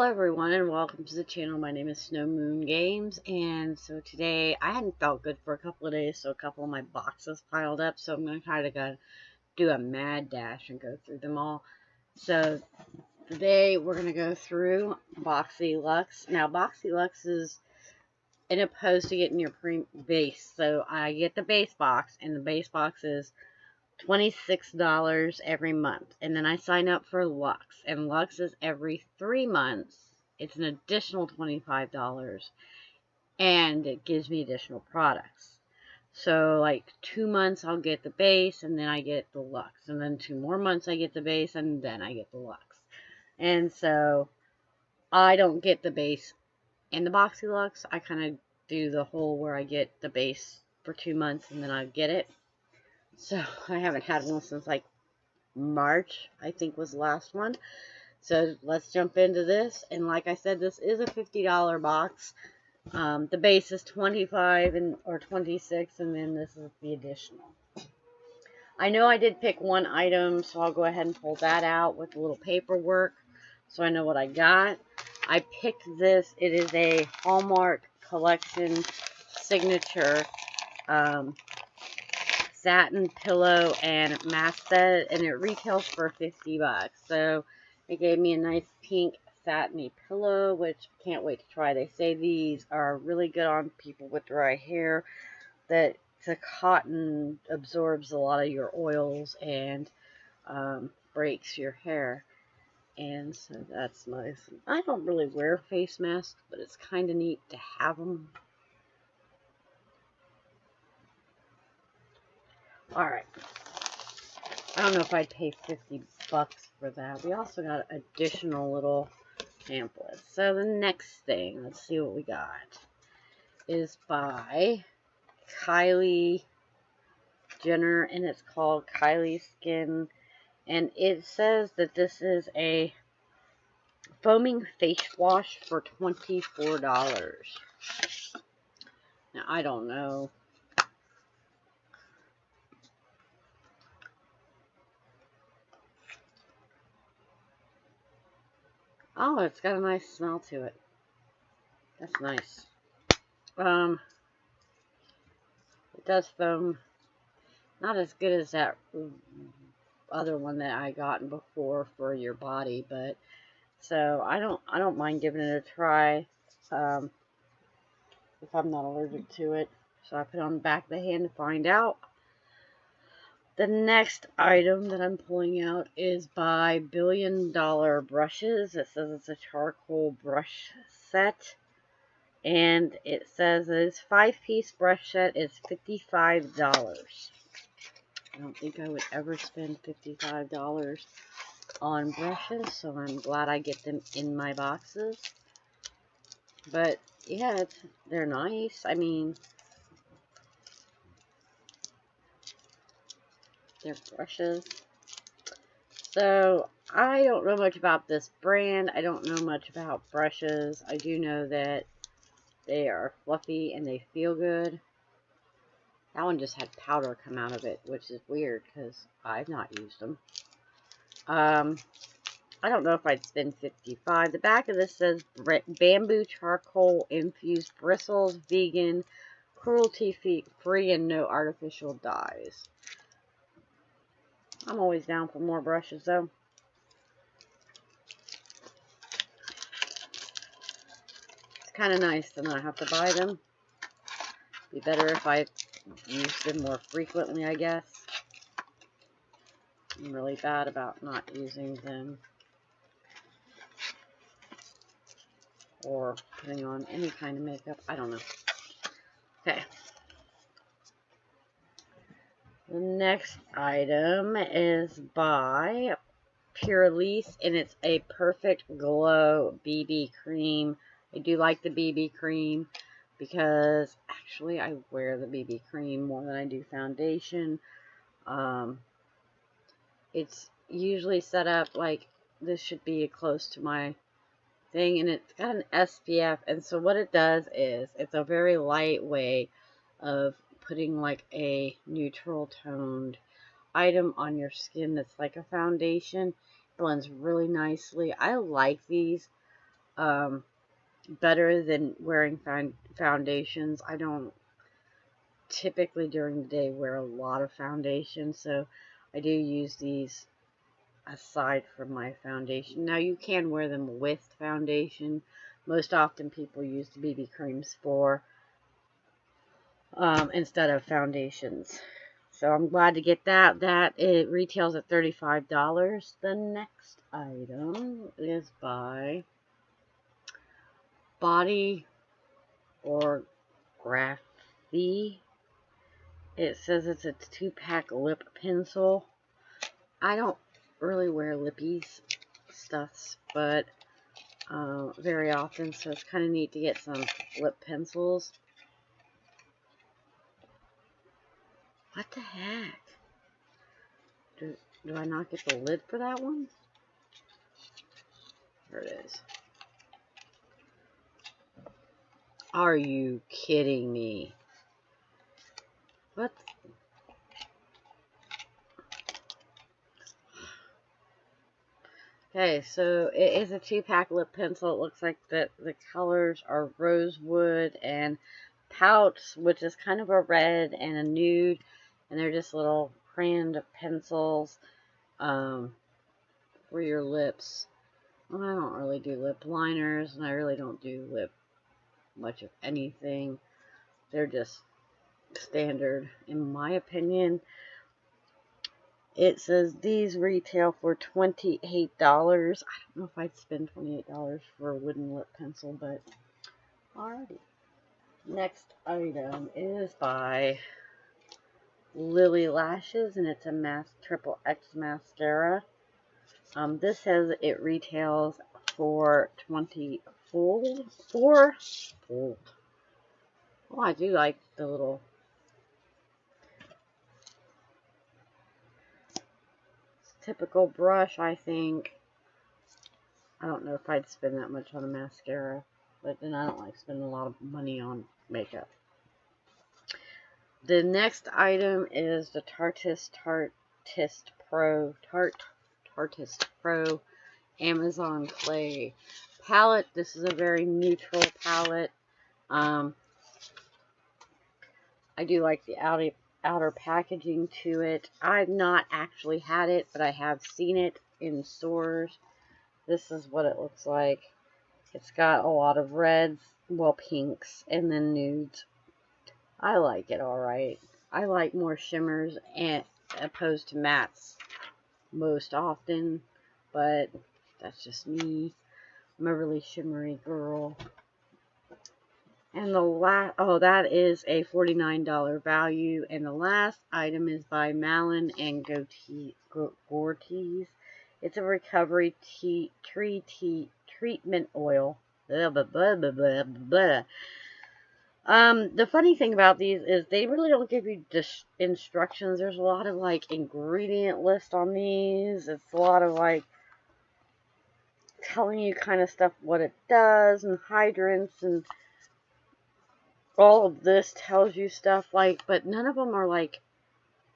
everyone, and welcome to the channel. My name is Snowmoongames, and so today I hadn't felt good for a couple of days, so a couple of my boxes piled up, so I'm going to try to do a mad dash and go through them all. So today we're going to go through BoxyLux. Now BoxyLux is in opposed to getting your base, so I get the base box, and the base box is $26 every month, and then I sign up for Lux, and Lux is every 3 months. It's an additional $25, and it gives me additional products. So like 2 months I'll get the base, and then I get the Lux, and then 2 more months I get the base, and then I get the Lux. And so I don't get the base in the BoxyLux. I kind of do the whole where I get the base for 2 months, and then I get it. So I haven't had one since like March, I think was the last one. So let's jump into this. And like I said, this is a $50 box. The base is $25 or $26, and then this is the additional. I know I did pick one item, so I'll go ahead and pull that out with a little paperwork so I know what I got. I picked this. It is a Hallmark Collection signature satin pillow and mat set, and it retails for $50. So it gave me a nice pink satiny pillow, which I can't wait to try. They say these are really good on people with dry hair, that the cotton absorbs a lot of your oils and breaks your hair, and so that's nice. I don't really wear face masks, but it's kind of neat to have them. Alright, I don't know if I'd pay $50 for that. We also got additional little pamphlets. So the next thing, let's see what we got, is by Kylie Jenner, and it's called Kylie Skin. And it says that this is a foaming face wash for $24. Now, I don't know. Oh, it's got a nice smell to it. That's nice. It does foam. Not as good as that other one that I gotten before for your body, but so I don't mind giving it a try if I'm not allergic to it. So I put it on the back of the hand to find out. The next item that I'm pulling out is by Billion Dollar Brushes. It says it's a charcoal brush set, and it says this 5-piece brush set is $55. I don't think I would ever spend $55 on brushes, so I'm glad I get them in my boxes. But yeah, they're nice. I mean, they're brushes. So I don't know much about this brand. I don't know much about brushes. I do know that they are fluffy and they feel good. That one just had powder come out of it, which is weird because I've not used them. I don't know if I'd spend $55. The back of this says bamboo charcoal infused bristles, vegan, cruelty free, and no artificial dyes. I'm always down for more brushes though. It's kind of nice to not have to buy them. Be better if I use them more frequently, I guess. I'm really bad about not using them or putting on any kind of makeup. I don't know. Okay. The next item is by Purelisse, and it's a Perfect Glow BB cream. I do like the BB cream because actually I wear the BB cream more than I do foundation. It's usually set up like this should be close to my thing, and it's got an SPF, and so what it does is it's a very light way of putting like a neutral toned item on your skin that's like a foundation. It blends really nicely. I like these. better than wearing foundations. I don't typically during the day wear a lot of foundation, so I do use these aside from my foundation. Now you can wear them with foundation. Most often people use the BB creams for instead of foundations. So I'm glad to get that. It retails at $35. The next item is by Body or Graphy. It says it's a 2-pack lip pencil. I don't really wear lippies stuffs, but very often, so it's kind of neat to get some lip pencils. What the heck? Do I not get the lid for that one? There it is. Are you kidding me? What? Okay, so it is a 2-pack lip pencil. It looks like the colors are rosewood and pouch, which is kind of a red and a nude, and they're just little crayoned pencils for your lips. Well, I don't really do lip liners, and I really don't do much of anything. They're just standard, in my opinion. It says these retail for $28. I don't know if I'd spend $28 for a wooden lip pencil, but alrighty. Next item is by Lily Lashes, and it's a triple X mascara. This says it retails for $24. Oh, I do like the little typical brush, I think. I don't know if I'd spend that much on a mascara, but then I don't like spending a lot of money on makeup. The next item is the Tartist Pro Amazon Clay palette. This is a very neutral palette. I do like the outer packaging to it. I've not actually had it, but I have seen it in stores. This is what it looks like. It's got a lot of reds, well, pinks, and then nudes. I like it alright. I like more shimmers opposed to mattes most often, but that's just me. I'm a really shimmery girl. And that is a $49 value. And the last item is by Malin and Gortese. It's a recovery treatment oil. Blah, blah, blah, blah, blah, blah. The funny thing about these is they really don't give you instructions. There's a lot of like ingredient list on these. It's a lot of like telling you kind of stuff what it does and hydrants and all of this tells you stuff like, but none of them are like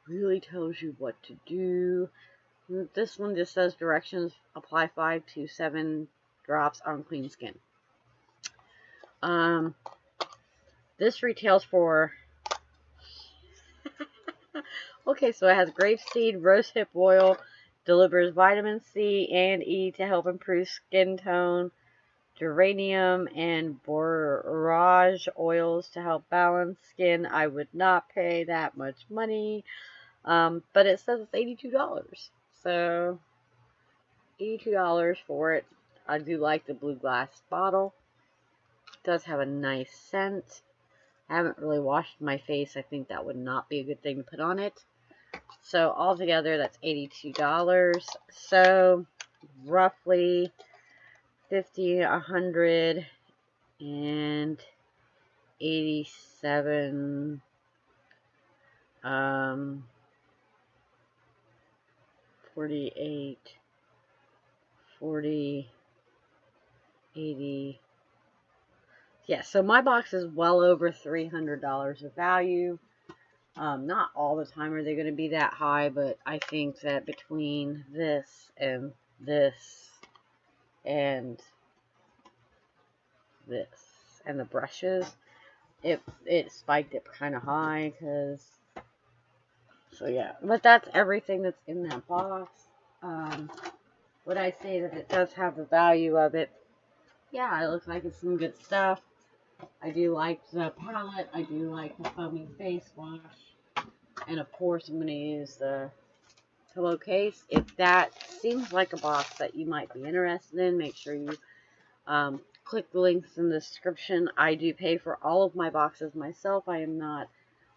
really tells you what to do. This one just says directions: apply 5 to 7 drops on clean skin. This retails for okay, so it has grapeseed, rosehip oil, delivers vitamin C and E to help improve skin tone, geranium and borage oils to help balance skin. I would not pay that much money, but it says it's $82. So $82 for it. I do like the blue glass bottle. It does have a nice scent. I haven't really washed my face. I think that would not be a good thing to put on it. So altogether, that's $82. So roughly 50, 187, 48, 40, 80. Yeah, so my box is well over $300 of value. Not all the time are they going to be that high, but I think that between this and this. And the brushes, it spiked it kind of high, because, so yeah. But that's everything that's in that box. Would I say that it does have the value of it? Yeah, it looks like it's some good stuff. I do like the palette. I do like the foaming face wash. And of course, I'm going to use the pillowcase. If that seems like a box that you might be interested in, make sure you click the links in the description. I do pay for all of my boxes myself. I am not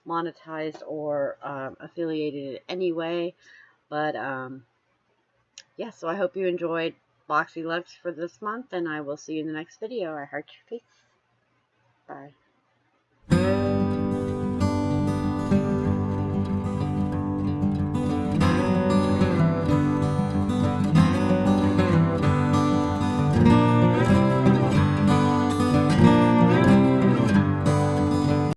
monetized or affiliated in any way. But yeah, so I hope you enjoyed BoxyLux for this month, and I will see you in the next video. I heart your face. Bye.